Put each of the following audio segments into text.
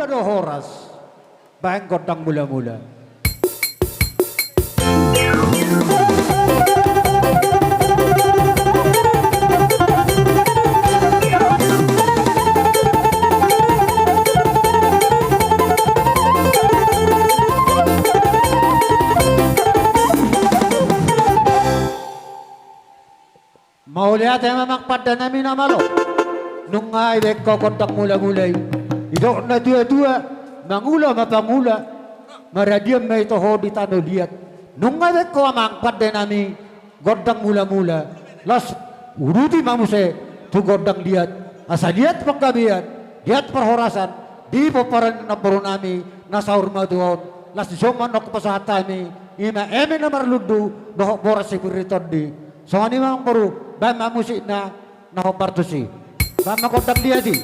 mula-mula do horas. Bahang godang mula-mula. Mau lihat yang memang pada namin na malo. Nung nga ibig ko kontak mula-mulay. Ito na dua-dua. Mangula mapangula. Maradiam na ito ho di tano liat. Nung nga ibig ko amang pada namin. Godang mula-mula. Las uruti mamuse. Tu godang liat. Asa liat pagkabian. Liat perhorasan. Di paparan na puro nami. Nasa urma doon. Las joman ako pasatami. Ima eme na marludu. Nohok boras si puriton di. So ani mang puro. Bama musik na nahopartusi. Bama kontak dia di.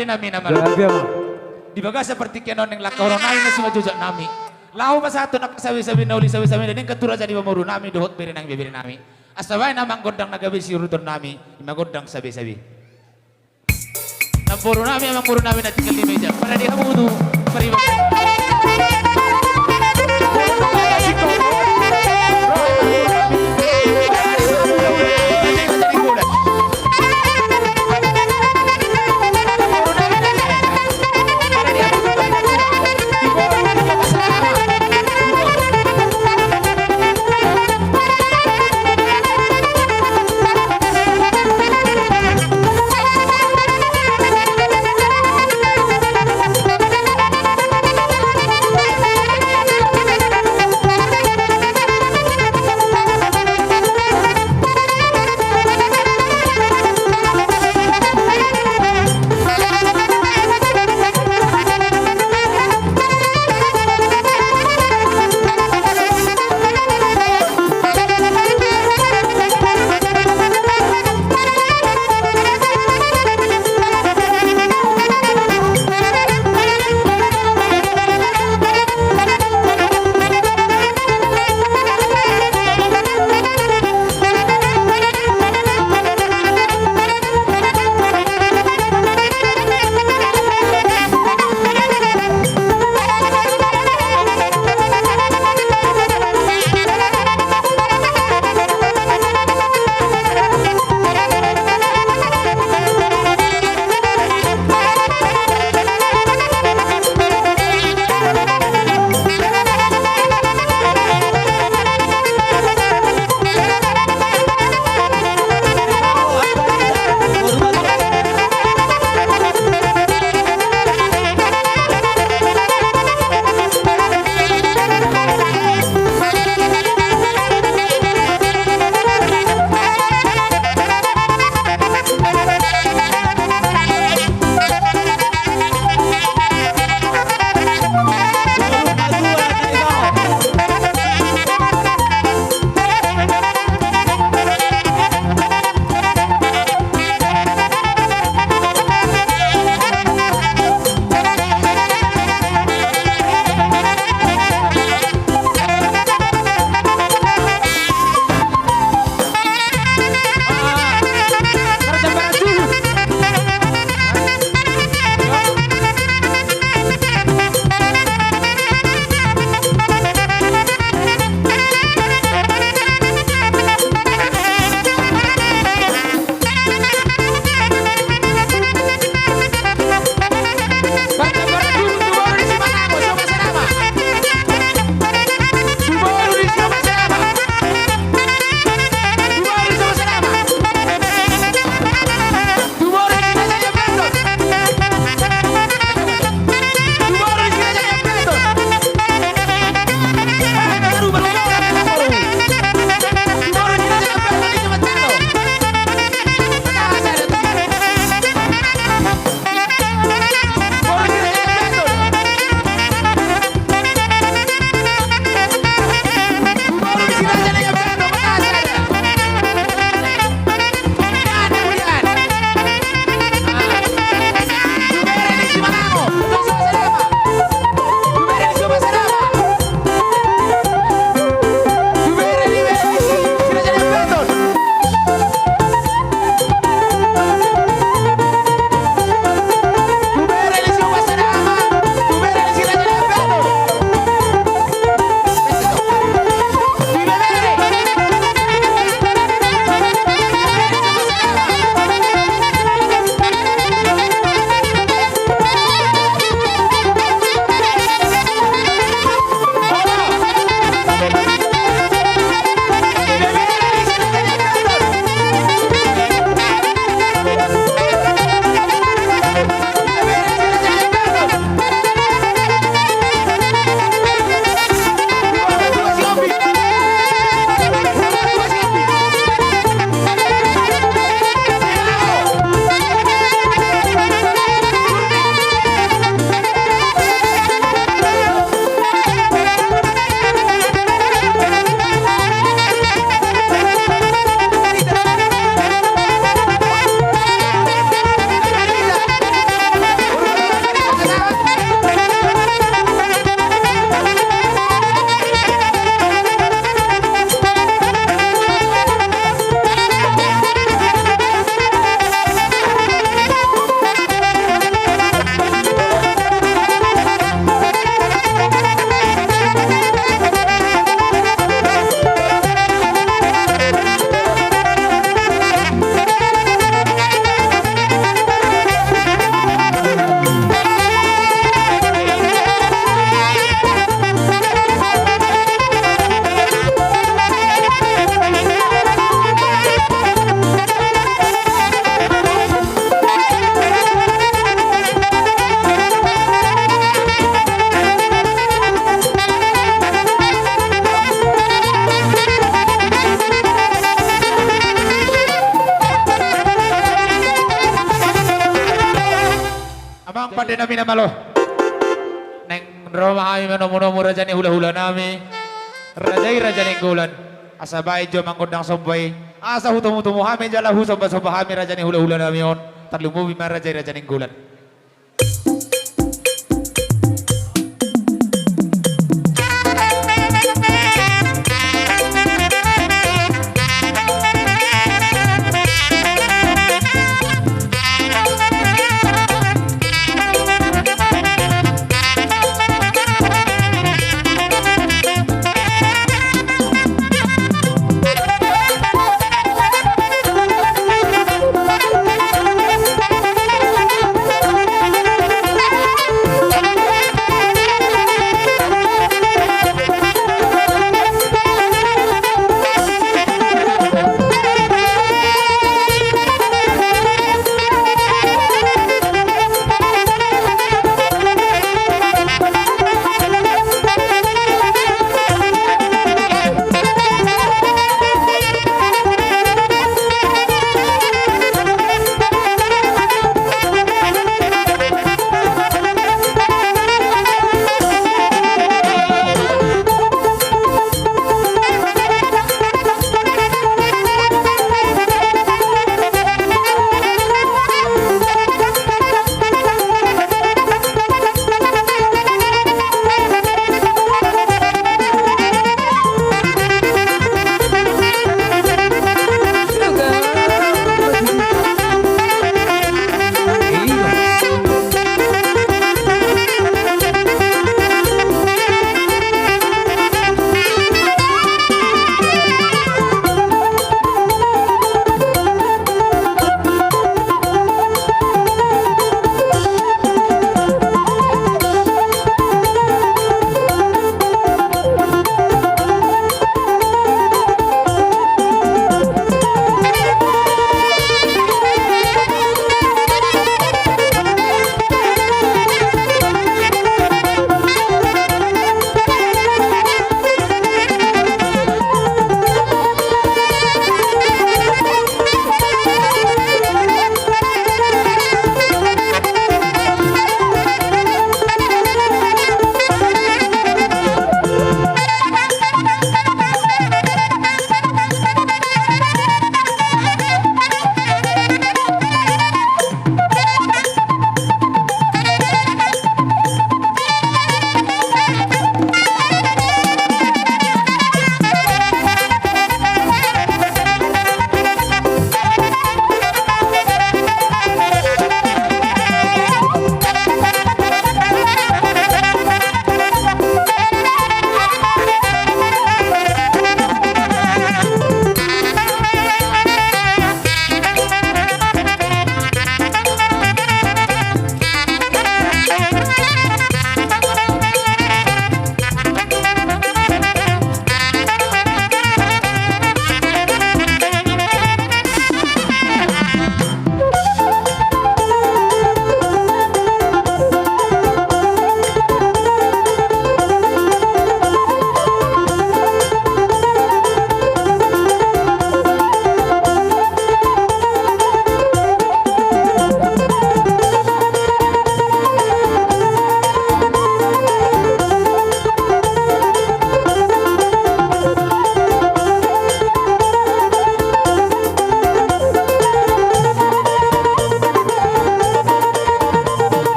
de nami nama. Grabe ama. Di baga seperti kenon yang lakaron nami na sumajujak nami. Lau pa sa ato nakasabi-sabi na uli sabi-sabi na din katura sa di mamuro nami dohot beri nang bibiri nami. Asaway na manggodang nagabi si Rudon nami, imagodang sabi-sabi. Nampuro nami ang mangpuro nami na tinggal di meja. Para di hamudu, paribang. pada nami na malo. Neng Roma kami manomo-nomo raja ni hula-hula nami. Raja ni gulan. Asa bae jo mangkundang sombay. Asa hutumu-tumu kami jala husomba-somba kami raja ni hula-hula nami on. Tarlumubi man raja ni gulan.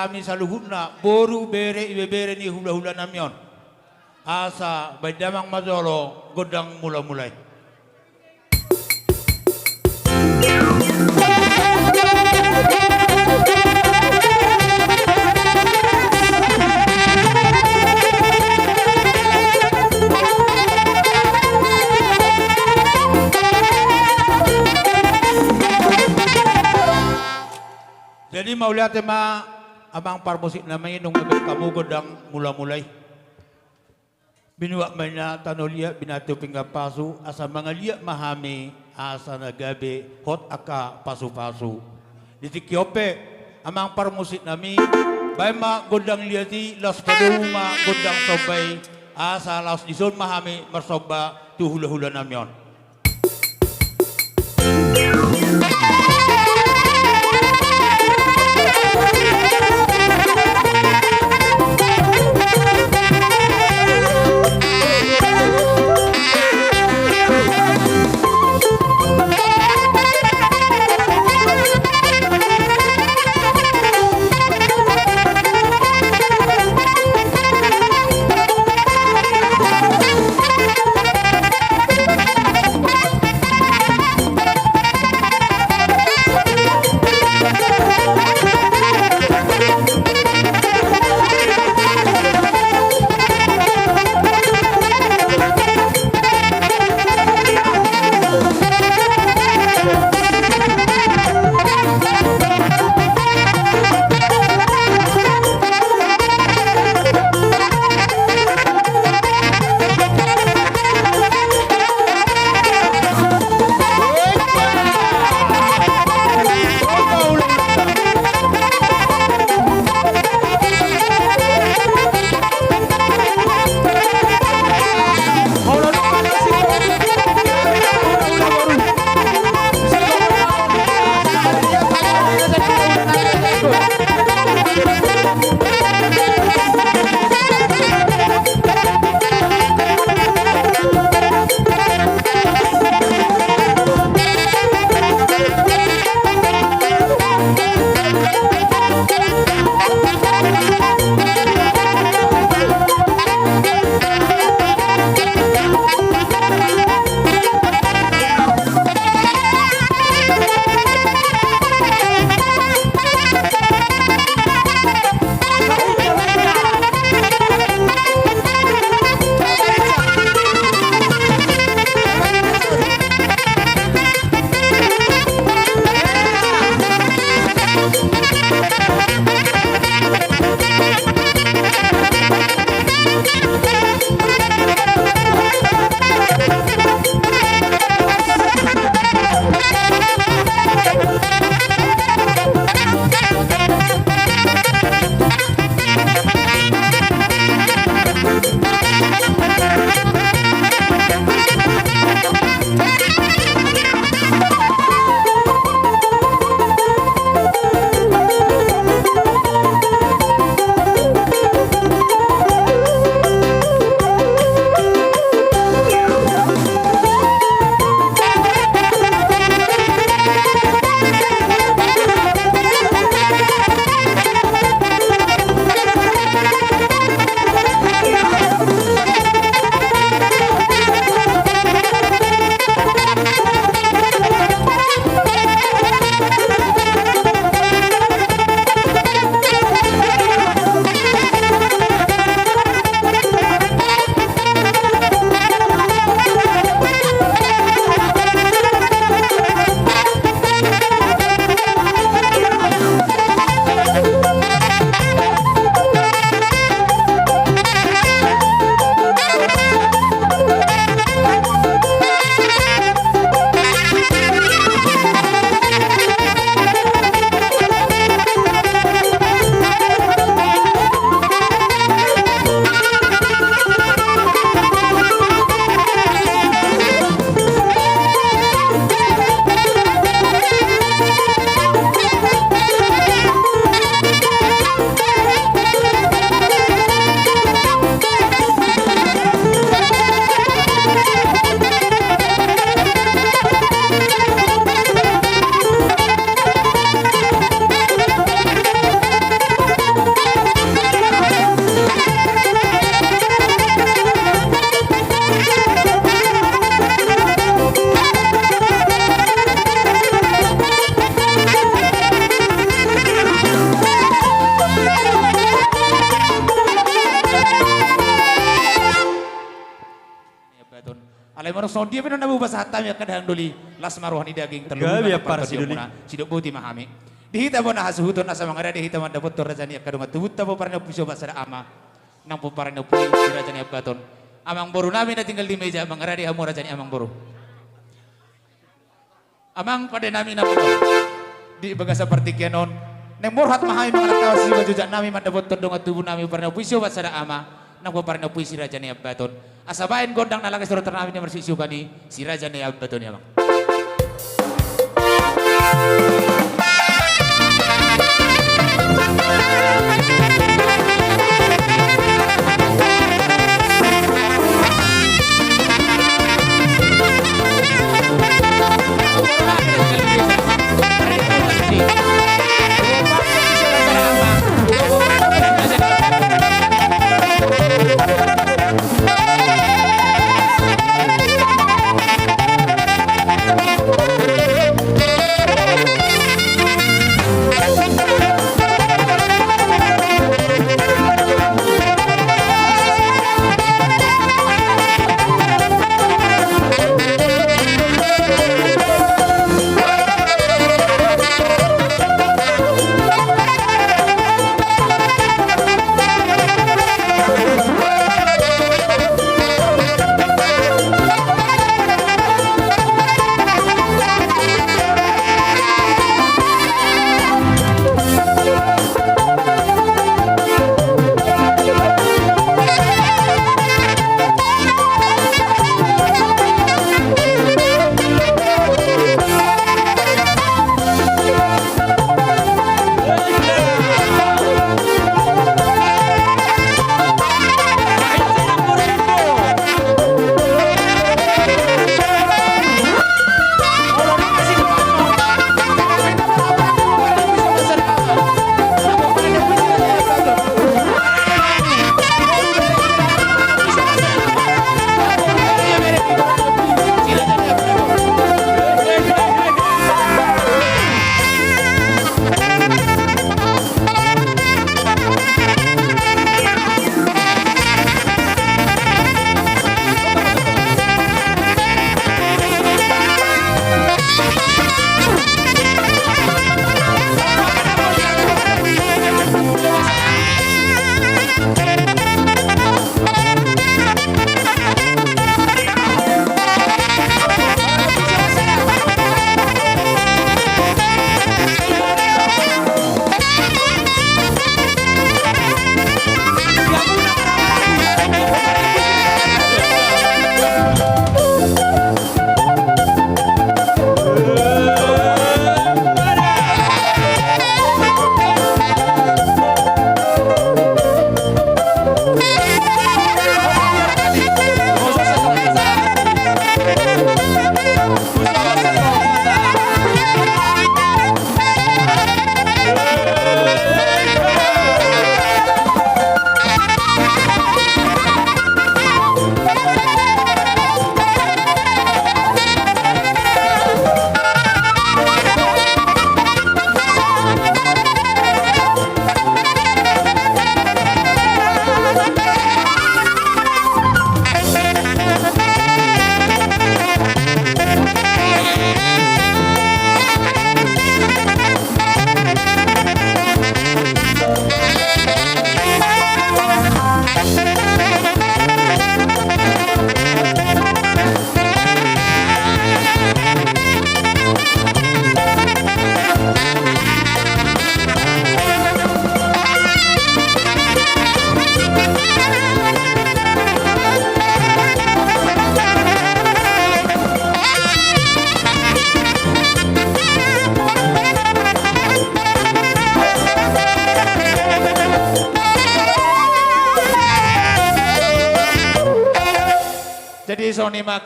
Kami sa luhut na boru bere ibebere ni hula-hula namyon. Asa baydamang mazolo godang mula-mulay. Jadi mauliat ma abang parmusik namanya nung kamugod ang mula-mulay. Binuwa man na tanolia binato pingapasu asa mga liya mahami asa na gabi hot aka pasu-pasu. Ditikyope amang parmusik nami, bay ma godang liati, las paduma, godang sobay, asa las dison mahami, marsoba, tu hula-hula namyon. Alay mo so dia pino nabubas hatam ya kadang duli las maruhan di daging telur. Gabi ya para si duli. Sidok buti mahami. Dihita mo na hasuhuton na sa mga rada dihita man dapat torajani akadunga tubut po para na piso basara ama. Nang po para na po rajani abaton. Amang boru namin na tinggal di meja mga rada amo rajani amang boru. Amang pada namin na po. Di baga seperti kenon Neng murhat mahami mga nagtawa si majujak nami mandabot tondong at tubuh nami parna puisyo bat sada ama nang parna puisi raja ni abaton. Asabain gondang nalaga surat nami ni bersisyu kani si raja ni abaton ya bang. Jadi Sony makan